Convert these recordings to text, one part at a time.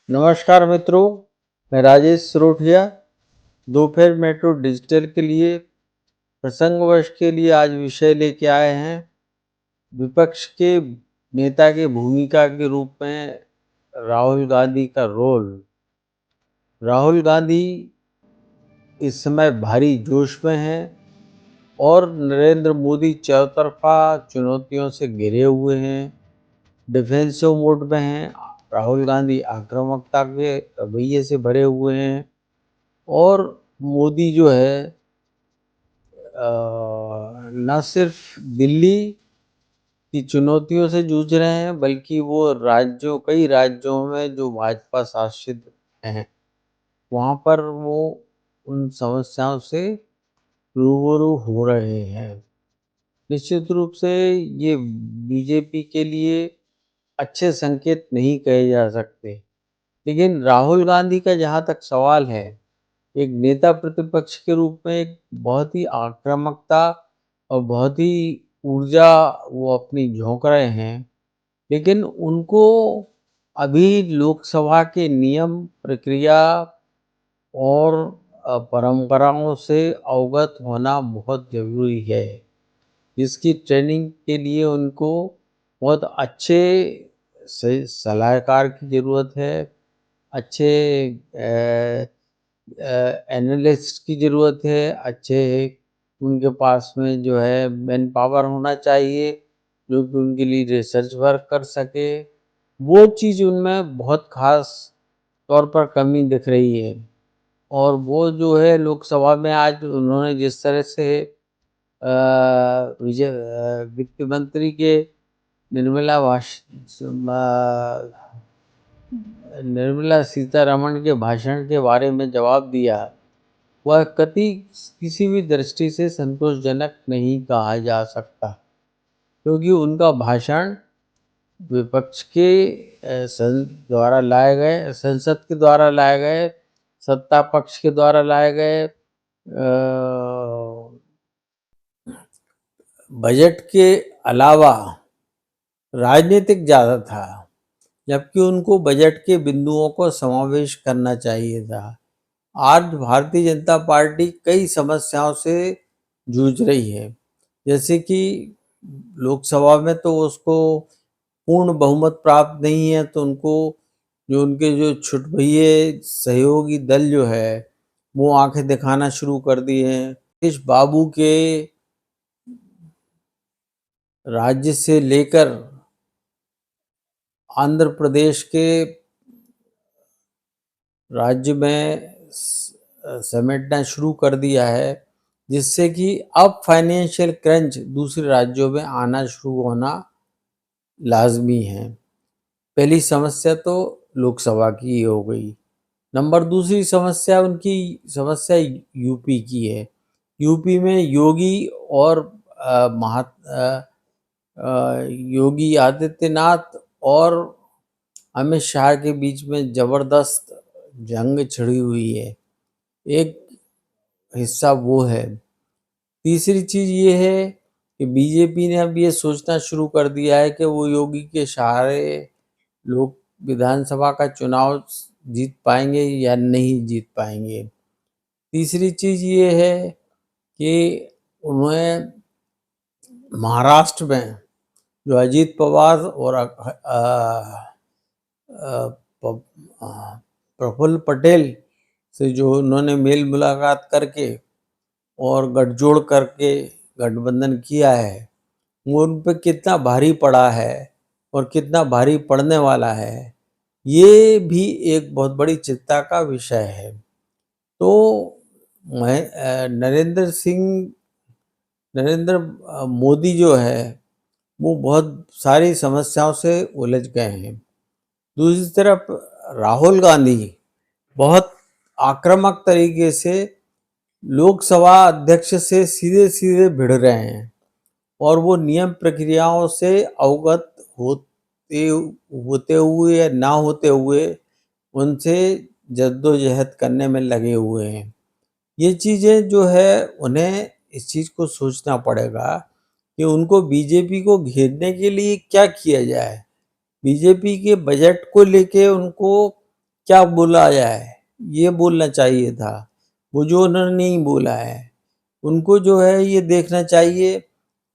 नमस्कार मित्रों, मैं राजेश सरोठिया दोपहर मेट्रो डिजिटल के लिए प्रसंगवश के लिए आज विषय लेके आए हैं। विपक्ष के नेता की भूमिका के रूप में राहुल गांधी का रोल। राहुल गांधी इस समय भारी जोश में हैं और नरेंद्र मोदी चारों तरफा चुनौतियों से घिरे हुए हैं, डिफेंसिव मोड में हैं। राहुल गांधी आक्रामकता के रवैये से भरे हुए हैं और मोदी जो है न सिर्फ दिल्ली की चुनौतियों से जूझ रहे हैं, बल्कि वो कई राज्यों में जो भाजपा शासित हैं, वहाँ पर वो उन समस्याओं से रूबरू हो रहे हैं। निश्चित रूप से ये बीजेपी के लिए अच्छे संकेत नहीं कहे जा सकते, लेकिन राहुल गांधी का जहाँ तक सवाल है, एक नेता प्रतिपक्ष के रूप में एक बहुत ही आक्रामकता और बहुत ही ऊर्जा वो अपनी झोंक रहे हैं, लेकिन उनको अभी लोकसभा के नियम, प्रक्रिया और परंपराओं से अवगत होना बहुत ज़रूरी है, जिसकी ट्रेनिंग के लिए उनको बहुत अच्छे सलाहकार की ज़रूरत है, अच्छे एनालिस्ट की ज़रूरत है, अच्छे उनके पास में जो है मैन पावर होना चाहिए, जो कि उनके लिए रिसर्च वर्क कर सके। वो चीज़ उनमें बहुत ख़ास तौर पर कमी दिख रही है और वो जो है लोकसभा में आज उन्होंने जिस तरह से वित्त मंत्री के निर्मला भाष निर्मला सीतारमण के भाषण के बारे में जवाब दिया, वह किसी भी दृष्टि से संतोषजनक नहीं कहा जा सकता, क्योंकि उनका भाषण विपक्ष के संसद के द्वारा लाए गए, सत्ता पक्ष के द्वारा लाए गए बजट के अलावा राजनीतिक ज़्यादा था, जबकि उनको बजट के बिंदुओं को समावेश करना चाहिए था। आज भारतीय जनता पार्टी कई समस्याओं से जूझ रही है, जैसे कि लोकसभा में तो उसको पूर्ण बहुमत प्राप्त नहीं है, तो उनके जो छुटभइये सहयोगी दल जो है, वो आंखें दिखाना शुरू कर दिए हैं। इस बाबू के राज्य से लेकर आंध्र प्रदेश के राज्य में समेटना शुरू कर दिया है, जिससे कि अब फाइनेंशियल क्रंच दूसरे राज्यों में आना शुरू होना लाजमी है। पहली समस्या तो लोकसभा की हो गई। दूसरी समस्या उनकी समस्या यूपी की है। यूपी में योगी और योगी आदित्यनाथ और अमित शाह के बीच में जबरदस्त जंग छिड़ी हुई है। एक हिस्सा वो है। तीसरी चीज़ ये है कि बीजेपी ने अब ये सोचना शुरू कर दिया है कि वो योगी के सहारे लोग विधानसभा का चुनाव जीत पाएंगे या नहीं जीत पाएंगे। तीसरी चीज़ ये है कि उन्हें महाराष्ट्र में जो अजीत पवार और प्रफुल्ल पटेल से जो उन्होंने मेल मुलाकात करके और गठजोड़ करके गठबंधन किया है, वो उन पर कितना भारी पड़ा है और कितना भारी पड़ने वाला है, ये भी एक बहुत बड़ी चिंता का विषय है। तो नरेंद्र मोदी जो है वो बहुत सारी समस्याओं से उलझ गए हैं। दूसरी तरफ राहुल गांधी बहुत आक्रामक तरीके से लोकसभा अध्यक्ष से सीधे सीधे भिड़ रहे हैं और वो नियम प्रक्रियाओं से अवगत होते हुए या ना होते हुए उनसे जद्दोजहद करने में लगे हुए हैं। ये चीज़ें जो है उन्हें इस चीज़ को सोचना पड़ेगा कि उनको बीजेपी को घेरने के लिए क्या किया जाए। बीजेपी के बजट को लेके उनको क्या बोला जाए, ये बोलना चाहिए था, वो जो उन्होंने नहीं बोला है। उनको जो है ये देखना चाहिए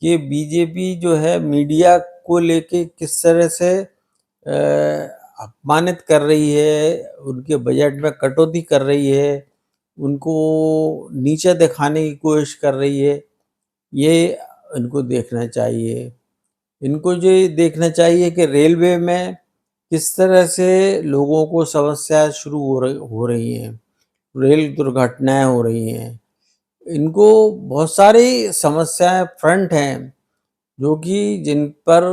कि बीजेपी जो है मीडिया को लेके किस तरह से अपमानित कर रही है, उनके बजट में कटौती कर रही है, उनको नीचा दिखाने की कोशिश कर रही है, ये इनको देखना चाहिए। इनको ये देखना चाहिए कि रेलवे में किस तरह से लोगों को समस्याएँ शुरू हो रही हैं, रेल दुर्घटनाएँ हो रही हैं। इनको बहुत सारी समस्याएँ फ्रंट हैं, जो कि जिन पर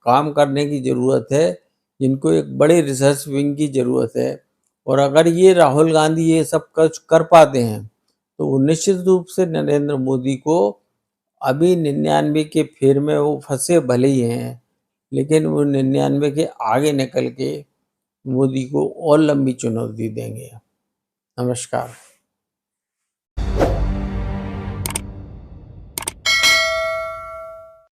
काम करने की ज़रूरत है, जिनको एक बड़े रिसर्च विंग की ज़रूरत है। और अगर ये राहुल गांधी ये सब कुछ कर पाते हैं, तो वो निश्चित रूप से नरेंद्र मोदी को अभी 99 के फेर में वो फँसे भले ही हैं, लेकिन वो 99 के आगे निकल के मोदी को और लंबी चुनौती देंगे। नमस्कार।